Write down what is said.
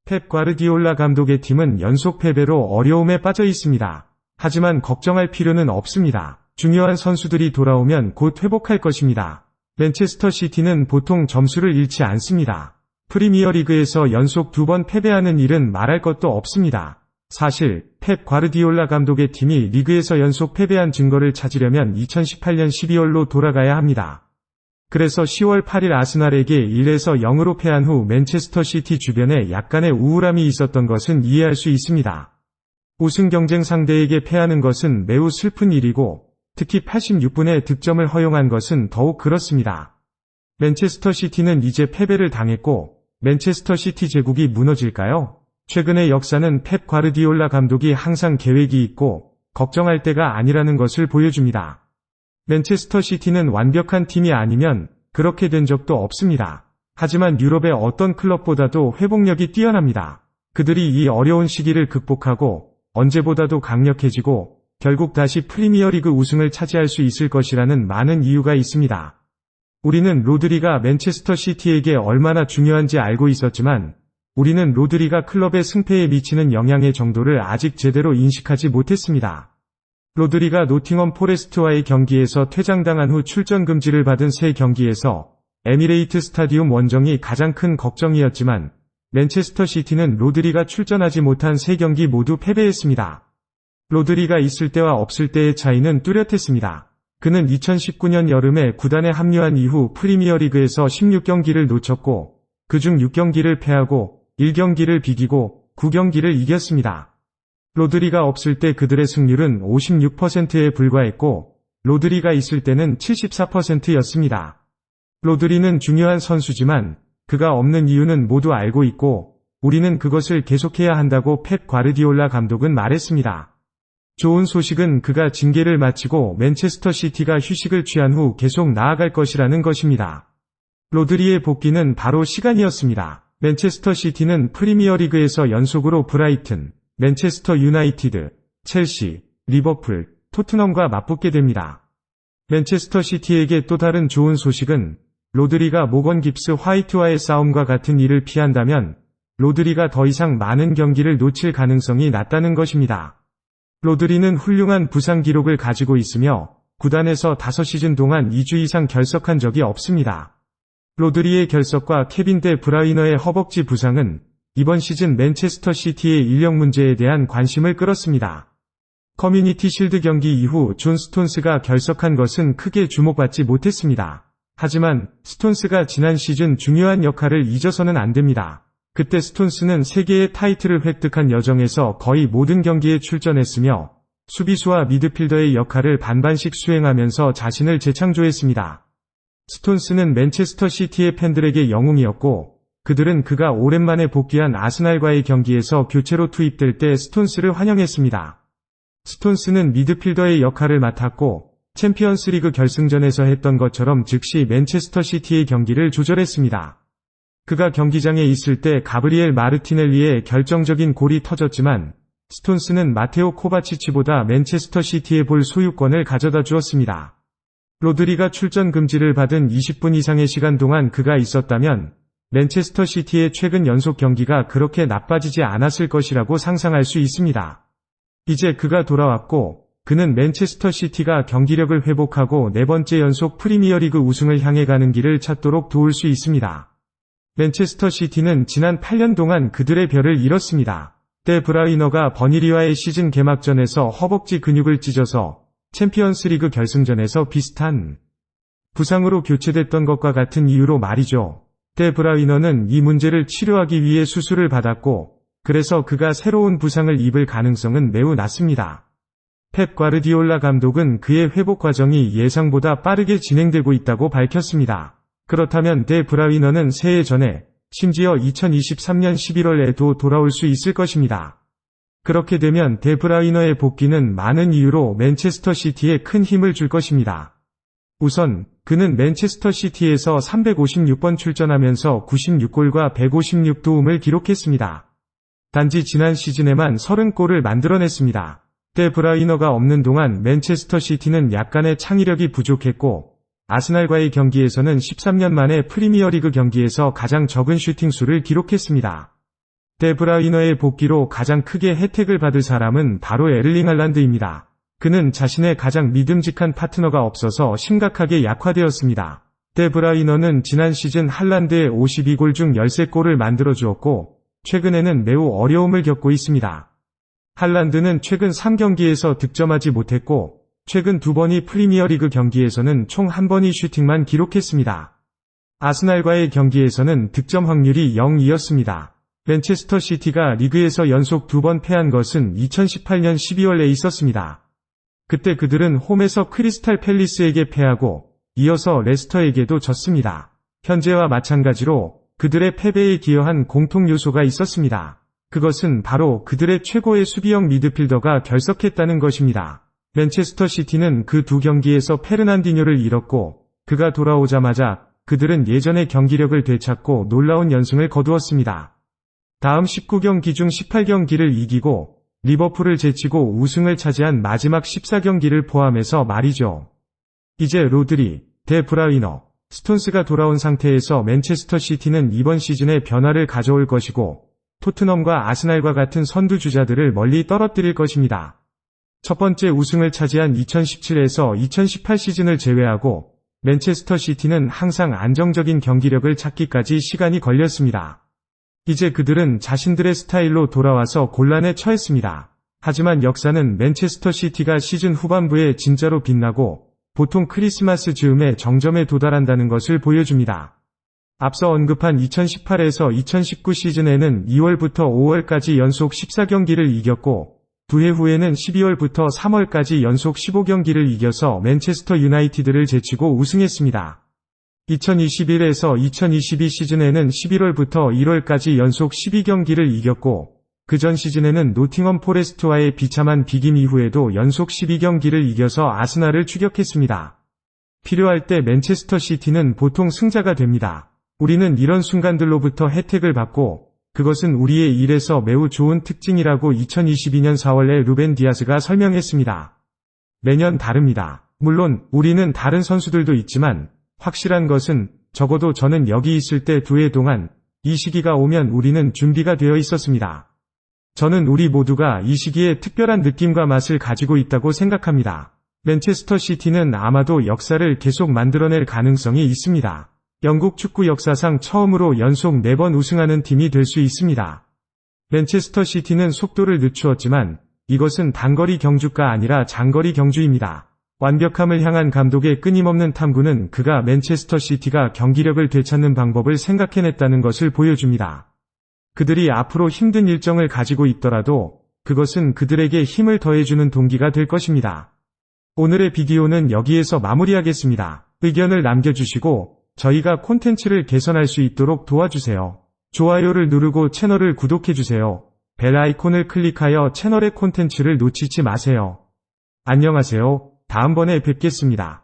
펩 과르디올라 감독의 팀은 연속 패배로 어려움에 빠져 있습니다. 하지만 걱정할 필요는 없습니다. 중요한 선수들이 돌아오면 곧 회복할 것입니다. 맨체스터 시티는 보통 점수를 잃지 않습니다. 프리미어리그에서 연속 2번 패배하는 일은 말할 것도 없습니다. 사실 펩 과르디올라 감독의 팀이 리그에서 연속 패배한 증거를 찾으려면 2018년 12월로 돌아가야 합니다. 그래서 10월 8일 아스날에게 1에서 0으로 패한 후 맨체스터 시티 주변에 약간의 우울함이 있었던 것은 이해할 수 있습니다. 우승 경쟁 상대에게 패하는 것은 매우 슬픈 일이고 특히 86분의 득점을 허용한 것은 더욱 그렇습니다. 맨체스터 시티는 이제 패배를 당했고 맨체스터 시티 제국이 무너질까요? 최근의 역사는 펩 과르디올라 감독이 항상 계획이 있고 걱정할 때가 아니라는 것을 보여줍니다. 맨체스터 시티는 완벽한 팀이 아니면 그렇게 된 적도 없습니다. 하지만 유럽의 어떤 클럽보다도 회복력이 뛰어납니다. 그들이 이 어려운 시기를 극복하고 언제보다도 강력해지고 결국 다시 프리미어리그 우승을 차지할 수 있을 것이라는 많은 이유가 있습니다. 우리는 로드리가 맨체스터 시티에게 얼마나 중요한지 알고 있었지만 우리는 로드리가 클럽의 승패에 미치는 영향의 정도를 아직 제대로 인식하지 못했습니다. 로드리가 노팅엄 포레스트와의 경기에서 퇴장당한 후 출전 금지를 받은 세 경기에서 에미레이트 스타디움 원정이 가장 큰 걱정이었지만 맨체스터 시티는 로드리가 출전하지 못한 세 경기 모두 패배했습니다. 로드리가 있을 때와 없을 때의 차이는 뚜렷했습니다. 그는 2019년 여름에 구단에 합류한 이후 프리미어리그에서 16경기를 놓쳤고 그중 6경기를 패하고 1경기를 비기고 9경기를 이겼습니다. 로드리가 없을 때 그들의 승률은 56%에 불과했고 로드리가 있을 때는 74%였습니다. 로드리는 중요한 선수지만 그가 없는 이유는 모두 알고 있고 우리는 그것을 계속해야 한다고 펩 과르디올라 감독은 말했습니다. 좋은 소식은 그가 징계를 마치고 맨체스터 시티가 휴식을 취한 후 계속 나아갈 것이라는 것입니다. 로드리의 복귀는 바로 시간이었습니다. 맨체스터 시티는 프리미어리그에서 연속으로 브라이튼, 맨체스터 유나이티드, 첼시, 리버풀, 토트넘과 맞붙게 됩니다. 맨체스터 시티에게 또 다른 좋은 소식은 로드리가 모건 깁스 화이트와의 싸움과 같은 일을 피한다면 로드리가 더 이상 많은 경기를 놓칠 가능성이 낮다는 것입니다. 로드리는 훌륭한 부상 기록을 가지고 있으며 구단에서 5시즌 동안 2주 이상 결석한 적이 없습니다. 로드리의 결석과 케빈 데 브라이너의 허벅지 부상은 이번 시즌 맨체스터 시티의 인력 문제에 대한 관심을 끌었습니다. 커뮤니티 실드 경기 이후 존 스톤스가 결석한 것은 크게 주목받지 못했습니다. 하지만 스톤스가 지난 시즌 중요한 역할을 잊어서는 안 됩니다. 그때 스톤스는 3개의 타이틀을 획득한 여정에서 거의 모든 경기에 출전했으며 수비수와 미드필더의 역할을 반반씩 수행하면서 자신을 재창조했습니다. 스톤스는 맨체스터 시티의 팬들에게 영웅이었고 그들은 그가 오랜만에 복귀한 아스날과의 경기에서 교체로 투입될 때 스톤스를 환영했습니다. 스톤스는 미드필더의 역할을 맡았고 챔피언스리그 결승전에서 했던 것처럼 즉시 맨체스터 시티의 경기를 조절했습니다. 그가 경기장에 있을 때 가브리엘 마르티넬리의 결정적인 골이 터졌지만 스톤스는 마테오 코바치치보다 맨체스터 시티의 볼 소유권을 가져다 주었습니다. 로드리가 출전 금지를 받은 20분 이상의 시간 동안 그가 있었다면 맨체스터 시티의 최근 연속 경기가 그렇게 나빠지지 않았을 것이라고 상상할 수 있습니다. 이제 그가 돌아왔고 그는 맨체스터 시티가 경기력을 회복하고 4번째 연속 프리미어리그 우승을 향해 가는 길을 찾도록 도울 수 있습니다. 맨체스터 시티는 지난 8년 동안 그들의 별을 잃었습니다. 데 브라이너가 버니리와의 시즌 개막전에서 허벅지 근육을 찢어서 챔피언스리그 결승전에서 비슷한 부상으로 교체됐던 것과 같은 이유로 말이죠. 데 브라이너는 이 문제를 치료하기 위해 수술을 받았고 그래서 그가 새로운 부상을 입을 가능성은 매우 낮습니다. 펩 과르디올라 감독은 그의 회복 과정이 예상보다 빠르게 진행되고 있다고 밝혔습니다. 그렇다면 데 브라이너는 새해 전에 심지어 2023년 11월에도 돌아올 수 있을 것입니다. 그렇게 되면 데 브라이너의 복귀는 많은 이유로 맨체스터 시티에 큰 힘을 줄 것입니다. 우선 그는 맨체스터 시티에서 356번 출전하면서 96골과 156도움을 기록했습니다. 단지 지난 시즌에만 30골을 만들어냈습니다. 데 브라이너가 없는 동안 맨체스터 시티는 약간의 창의력이 부족했고 아스날과의 경기에서는 13년 만에 프리미어리그 경기에서 가장 적은 슈팅 수를 기록했습니다. 데브라이너의 복귀로 가장 크게 혜택을 받을 사람은 바로 에를링 할란드입니다. 그는 자신의 가장 믿음직한 파트너가 없어서 심각하게 약화되었습니다. 데브라이너는 지난 시즌 할란드의 52골 중 13골을 만들어 주었고 최근에는 매우 어려움을 겪고 있습니다. 할란드는 최근 3경기에서 득점하지 못했고 최근 2번의 프리미어리그 경기에서는 총 1번의 슈팅만 기록했습니다. 아스날과의 경기에서는 득점 확률이 0이었습니다. 맨체스터 시티가 리그에서 연속 2번 패한 것은 2018년 12월에 있었습니다. 그때 그들은 홈에서 크리스탈 팰리스에게 패하고 이어서 레스터에게도 졌습니다. 현재와 마찬가지로 그들의 패배에 기여한 공통 요소가 있었습니다. 그것은 바로 그들의 최고의 수비형 미드필더가 결석했다는 것입니다. 맨체스터 시티는 그 두 경기에서 페르난디뇨를 잃었고 그가 돌아오자마자 그들은 예전의 경기력을 되찾고 놀라운 연승을 거두었습니다. 다음 19경기 중 18경기를 이기고 리버풀을 제치고 우승을 차지한 마지막 14경기를 포함해서 말이죠. 이제 로드리, 데브라이너, 스톤스가 돌아온 상태에서 맨체스터 시티는 이번 시즌에 변화를 가져올 것이고 토트넘과 아스날과 같은 선두주자들을 멀리 떨어뜨릴 것입니다. 첫 번째 우승을 차지한 2017에서 2018 시즌을 제외하고 맨체스터 시티는 항상 안정적인 경기력을 찾기까지 시간이 걸렸습니다. 이제 그들은 자신들의 스타일로 돌아와서 곤란에 처했습니다. 하지만 역사는 맨체스터 시티가 시즌 후반부에 진짜로 빛나고 보통 크리스마스 즈음에 정점에 도달한다는 것을 보여줍니다. 앞서 언급한 2018에서 2019 시즌에는 2월부터 5월까지 연속 14경기를 이겼고 두 해 후에는 12월부터 3월까지 연속 15경기를 이겨서 맨체스터 유나이티드를 제치고 우승했습니다. 2021에서 2022 시즌에는 11월부터 1월까지 연속 12경기를 이겼고 그 전 시즌에는 노팅엄 포레스트와의 비참한 비김 이후에도 연속 12경기를 이겨서 아스날을 추격했습니다. 필요할 때 맨체스터 시티는 보통 승자가 됩니다. 우리는 이런 순간들로부터 혜택을 받고 그것은 우리의 일에서 매우 좋은 특징이라고 2022년 4월에 루벤 디아스가 설명했습니다. 매년 다릅니다. 물론 우리는 다른 선수들도 있지만 확실한 것은 적어도 저는 여기 있을 때 2해 동안 이 시기가 오면 우리는 준비가 되어 있었습니다. 저는 우리 모두가 이 시기에 특별한 느낌과 맛을 가지고 있다고 생각합니다. 맨체스터 시티는 아마도 역사를 계속 만들어낼 가능성이 있습니다. 영국 축구 역사상 처음으로 연속 4번 우승하는 팀이 될 수 있습니다. 맨체스터 시티는 속도를 늦추었지만 이것은 단거리 경주가 아니라 장거리 경주입니다. 완벽함을 향한 감독의 끊임없는 탐구는 그가 맨체스터 시티가 경기력을 되찾는 방법을 생각해냈다는 것을 보여줍니다. 그들이 앞으로 힘든 일정을 가지고 있더라도 그것은 그들에게 힘을 더해주는 동기가 될 것입니다. 오늘의 비디오는 여기에서 마무리하겠습니다. 의견을 남겨주시고 저희가 콘텐츠를 개선할 수 있도록 도와주세요. 좋아요를 누르고 채널을 구독해주세요. 벨 아이콘을 클릭하여 채널의 콘텐츠를 놓치지 마세요. 안녕하세요. 다음번에 뵙겠습니다.